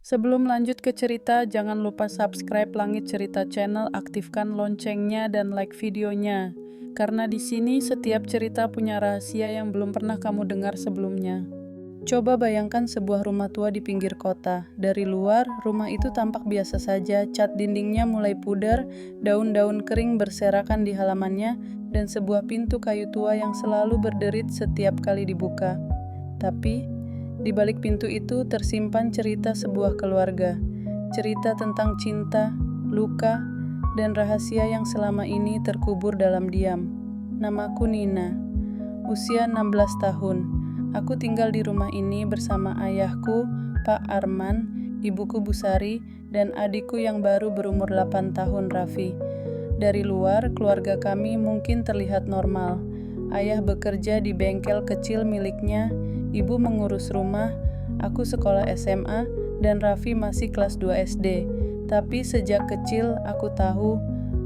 Sebelum lanjut ke cerita, jangan lupa subscribe Langit Cerita Channel, aktifkan loncengnya dan like videonya. Karena di sini setiap cerita punya rahasia yang belum pernah kamu dengar sebelumnya. Coba bayangkan sebuah rumah tua di pinggir kota. Dari luar, rumah itu tampak biasa saja, cat dindingnya mulai pudar, daun-daun kering berserakan di halamannya, dan sebuah pintu kayu tua yang selalu berderit setiap kali dibuka. Tapi, di balik pintu itu tersimpan cerita sebuah keluarga. Cerita tentang cinta, luka, dan rahasia yang selama ini terkubur dalam diam. Namaku Nina, usia 16 tahun. Aku tinggal di rumah ini bersama ayahku, Pak Arman, ibuku Bu Sari, dan adikku yang baru berumur 8 tahun, Raffi. Dari luar, keluarga kami mungkin terlihat normal. Ayah bekerja di bengkel kecil miliknya, ibu mengurus rumah, aku sekolah SMA, dan Raffi masih kelas 2 SD. Tapi sejak kecil aku tahu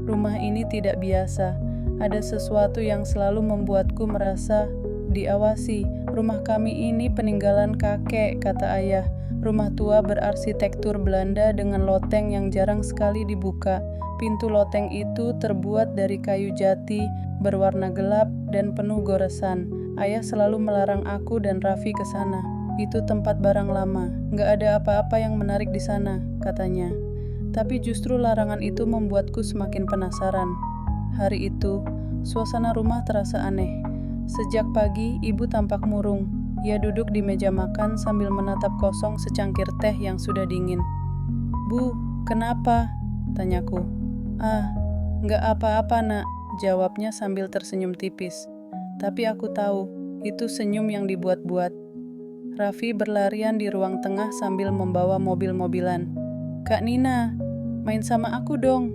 rumah ini tidak biasa. Ada sesuatu yang selalu membuatku merasa diawasi. Rumah kami ini peninggalan kakek, kata ayah. Rumah tua berarsitektur Belanda dengan loteng yang jarang sekali dibuka. Pintu loteng itu terbuat dari kayu jati, berwarna gelap dan penuh goresan. Ayah selalu melarang aku dan Raffi ke sana. Itu tempat barang lama, nggak ada apa-apa yang menarik di sana, katanya. Tapi justru larangan itu membuatku semakin penasaran. Hari itu, suasana rumah terasa aneh. Sejak pagi, ibu tampak murung. Ia duduk di meja makan sambil menatap kosong secangkir teh yang sudah dingin. "Bu, kenapa?" tanyaku. "Ah, nggak apa-apa nak," jawabnya sambil tersenyum tipis. Tapi aku tahu, itu senyum yang dibuat-buat. Raffi berlarian di ruang tengah sambil membawa mobil-mobilan. "Kak Nina, main sama aku dong."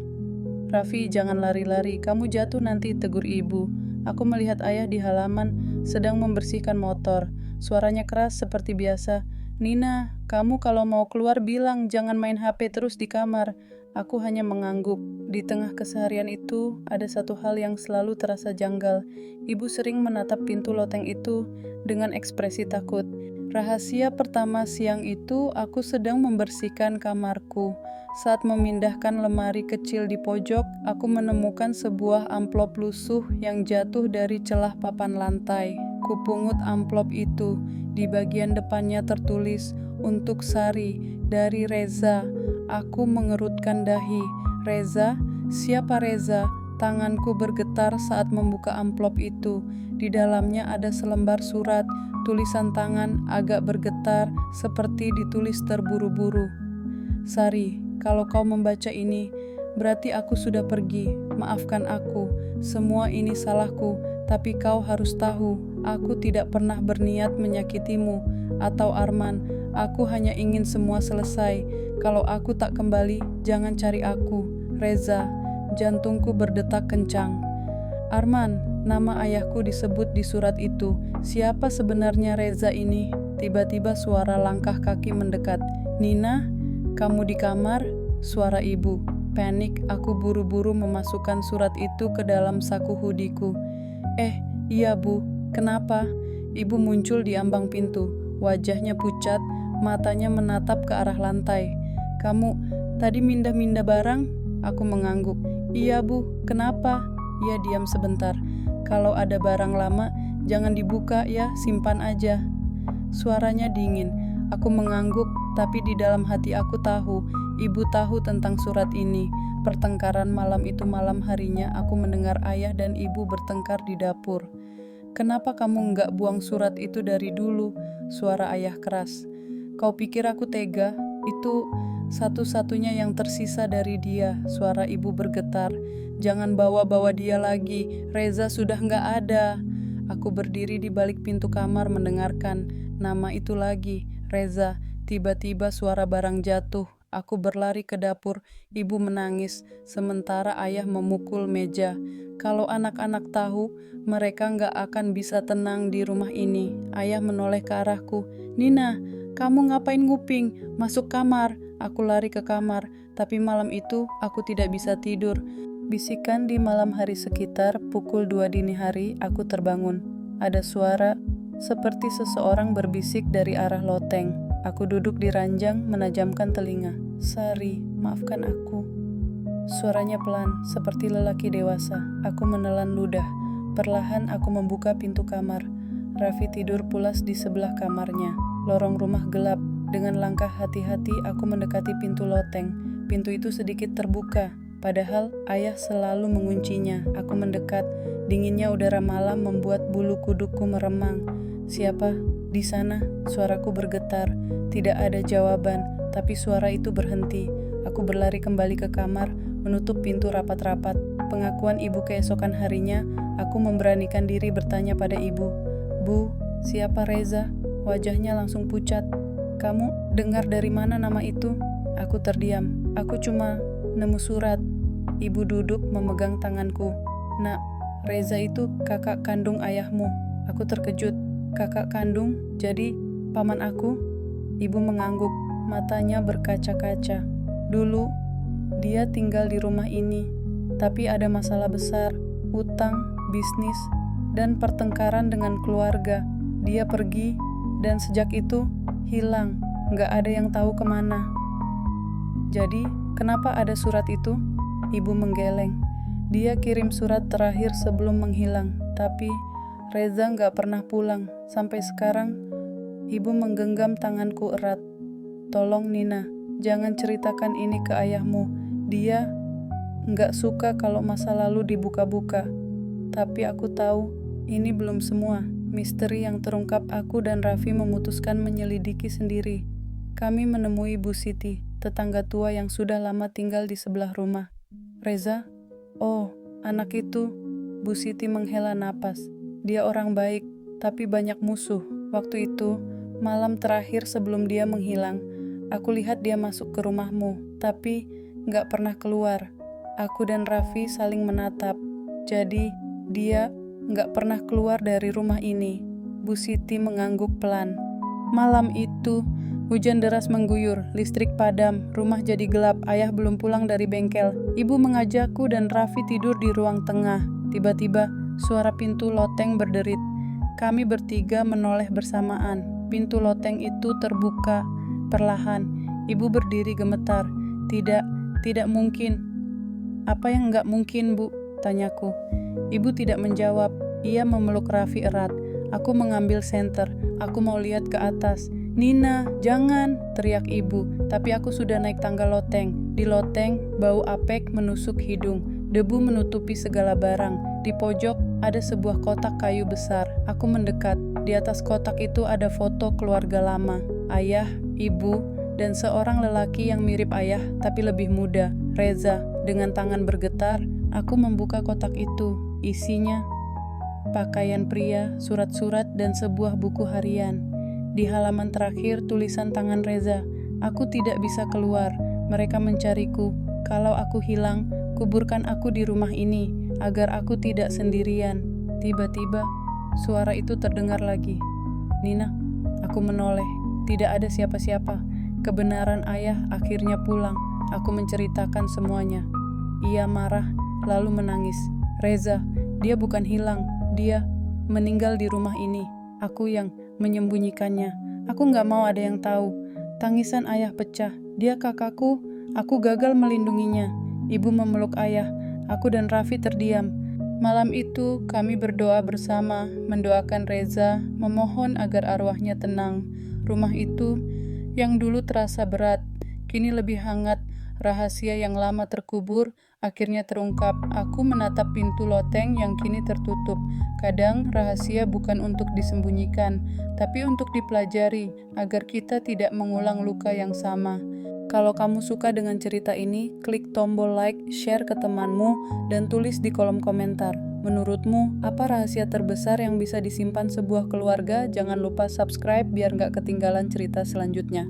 "Raffi, jangan lari-lari, kamu jatuh nanti," tegur ibu. Aku melihat ayah di halaman sedang membersihkan motor. Suaranya keras seperti biasa. "Nina, kamu kalau mau keluar bilang, jangan main HP terus di kamar." Aku hanya mengangguk. Di tengah keseharian itu, ada satu hal yang selalu terasa janggal. Ibu sering menatap pintu loteng itu dengan ekspresi takut. Rahasia pertama siang itu, aku sedang membersihkan kamarku. Saat memindahkan lemari kecil di pojok, aku menemukan sebuah amplop lusuh yang jatuh dari celah papan lantai. Kupungut amplop itu. Di bagian depannya tertulis, "Untuk Sari, dari Reza." Aku mengerutkan dahi. "Reza? Siapa Reza?" Tanganku bergetar saat membuka amplop itu. Di dalamnya ada selembar surat. Tulisan tangan agak bergetar seperti ditulis terburu-buru. "Sari, kalau kau membaca ini, berarti aku sudah pergi. Maafkan aku, semua ini salahku, tapi kau harus tahu, aku tidak pernah berniat menyakitimu atau Arman. Aku hanya ingin semua selesai. Kalau aku tak kembali, jangan cari aku. Reza." Jantungku berdetak kencang. "Arman," nama ayahku disebut di surat itu. Siapa sebenarnya Reza ini? Tiba-tiba suara langkah kaki mendekat. "Nina, kamu di kamar?" Suara ibu. Panik, aku buru-buru memasukkan surat itu ke dalam saku hoodieku. Iya bu, kenapa?" Ibu muncul di ambang pintu. Wajahnya pucat, matanya menatap ke arah lantai. "Kamu tadi mindah-mindah barang?" Aku mengangguk. "Iya bu, kenapa?" Ia diam sebentar. "Kalau ada barang lama, jangan dibuka ya, simpan aja." Suaranya dingin. Aku mengangguk, tapi di dalam hati aku tahu, ibu tahu tentang surat ini. Pertengkaran malam itu malam harinya aku mendengar ayah dan ibu bertengkar di dapur. "Kenapa kamu nggak buang surat itu dari dulu?" Suara ayah keras. "Kau pikir aku tega? Itu satu-satunya yang tersisa dari dia." Suara ibu bergetar. "Jangan bawa-bawa dia lagi, Reza sudah nggak ada." Aku berdiri di balik pintu kamar mendengarkan nama itu lagi, Reza. Tiba-tiba suara barang jatuh. Aku berlari ke dapur, ibu menangis, sementara ayah memukul meja. Kalau anak-anak tahu, mereka nggak akan bisa tenang di rumah ini. Ayah menoleh ke arahku. "Nina, kamu ngapain nguping? Masuk kamar." Aku lari ke kamar, tapi malam itu aku tidak bisa tidur. Bisikan di malam hari sekitar pukul 2 dini hari, aku terbangun. Ada suara seperti seseorang berbisik dari arah loteng. Aku duduk di ranjang, menajamkan telinga. Sari, maafkan aku. Suaranya pelan, seperti lelaki dewasa. Aku menelan ludah. Perlahan aku membuka pintu kamar. Raffi tidur pulas di sebelah kamarnya. Lorong rumah gelap. Dengan langkah hati-hati aku mendekati pintu loteng. Pintu itu sedikit terbuka, padahal ayah selalu menguncinya. Aku mendekat. Dinginnya udara malam membuat bulu kudukku meremang. Siapa? Di sana, suaraku bergetar. Tidak ada jawaban, tapi suara itu berhenti. Aku berlari kembali ke kamar, menutup pintu rapat-rapat. Pengakuan ibu keesokan harinya, aku memberanikan diri bertanya pada ibu. Bu, siapa Reza? Wajahnya langsung pucat. Kamu dengar dari mana nama itu? Aku terdiam. Aku cuma nemu surat. Ibu duduk memegang tanganku. Nak, Reza itu kakak kandung ayahmu. Aku terkejut. Kakak kandung? Jadi paman aku? Ibu mengangguk. Matanya berkaca-kaca. Dulu, dia tinggal di rumah ini. Tapi ada masalah besar. Utang, bisnis, dan pertengkaran dengan keluarga. Dia pergi, dan sejak itu hilang, nggak ada yang tahu kemana. Jadi, kenapa ada surat itu? Ibu menggeleng. Dia kirim surat terakhir sebelum menghilang, tapi Reza nggak pernah pulang. Sampai sekarang, ibu menggenggam tanganku erat. Tolong Nina, jangan ceritakan ini ke ayahmu. Dia nggak suka kalau masa lalu dibuka-buka. Tapi aku tahu, ini belum semua. Misteri yang terungkap aku dan Raffi memutuskan menyelidiki sendiri. Kami menemui Bu Siti, tetangga tua yang sudah lama tinggal di sebelah rumah. Reza? Oh, anak itu. Bu Siti menghela napas. Dia orang baik, tapi banyak musuh. Waktu itu, malam terakhir sebelum dia menghilang, aku lihat dia masuk ke rumahmu, tapi gak pernah keluar. Aku dan Raffi saling menatap. Jadi, dia gak pernah keluar dari rumah ini. Bu Siti mengangguk pelan. Malam itu, hujan deras mengguyur, listrik padam, rumah jadi gelap, ayah belum pulang dari bengkel. Ibu mengajakku dan Raffi tidur di ruang tengah. Tiba-tiba, suara pintu loteng berderit. Kami bertiga menoleh bersamaan. Pintu loteng itu terbuka. Perlahan, ibu berdiri gemetar. Tidak mungkin. Apa yang gak mungkin, Bu? Tanyaku. Ibu tidak menjawab. Ia memeluk Raffi erat. Aku mengambil senter. Aku mau lihat ke atas. Nina, jangan, teriak ibu. Tapi aku sudah naik tangga loteng. Di loteng, bau apek menusuk hidung. Debu menutupi segala barang. Di pojok ada sebuah kotak kayu besar. Aku mendekat. Di atas kotak itu ada foto keluarga lama. Ayah, ibu, dan seorang lelaki yang mirip ayah tapi lebih muda, Reza. Dengan tangan bergetar, aku membuka kotak itu. Isinya pakaian pria, surat-surat, dan sebuah buku harian. Di halaman terakhir tulisan tangan Reza. Aku tidak bisa keluar. Mereka mencariku. Kalau aku hilang, kuburkan aku di rumah ini, agar aku tidak sendirian. Tiba-tiba, suara itu terdengar lagi. Nina, aku menoleh. Tidak ada siapa-siapa. Kebenaran ayah akhirnya pulang. Aku menceritakan semuanya. Ia marah, lalu menangis. Reza, dia bukan hilang. Dia meninggal di rumah ini. Aku yang menyembunyikannya. Aku gak mau ada yang tahu. Tangisan ayah pecah. Dia kakakku. Aku gagal melindunginya. Ibu memeluk ayah. Aku dan Raffi terdiam. Malam itu kami berdoa bersama, mendoakan Reza, memohon agar arwahnya tenang. Rumah itu yang dulu terasa berat, kini lebih hangat. Rahasia yang lama terkubur akhirnya terungkap. Aku menatap pintu loteng yang kini tertutup. Kadang rahasia bukan untuk disembunyikan, tapi untuk dipelajari agar kita tidak mengulang luka yang sama. Kalau kamu suka dengan cerita ini, klik tombol like, share ke temanmu, dan tulis di kolom komentar. Menurutmu, apa rahasia terbesar yang bisa disimpan sebuah keluarga? Jangan lupa subscribe biar nggak ketinggalan cerita selanjutnya.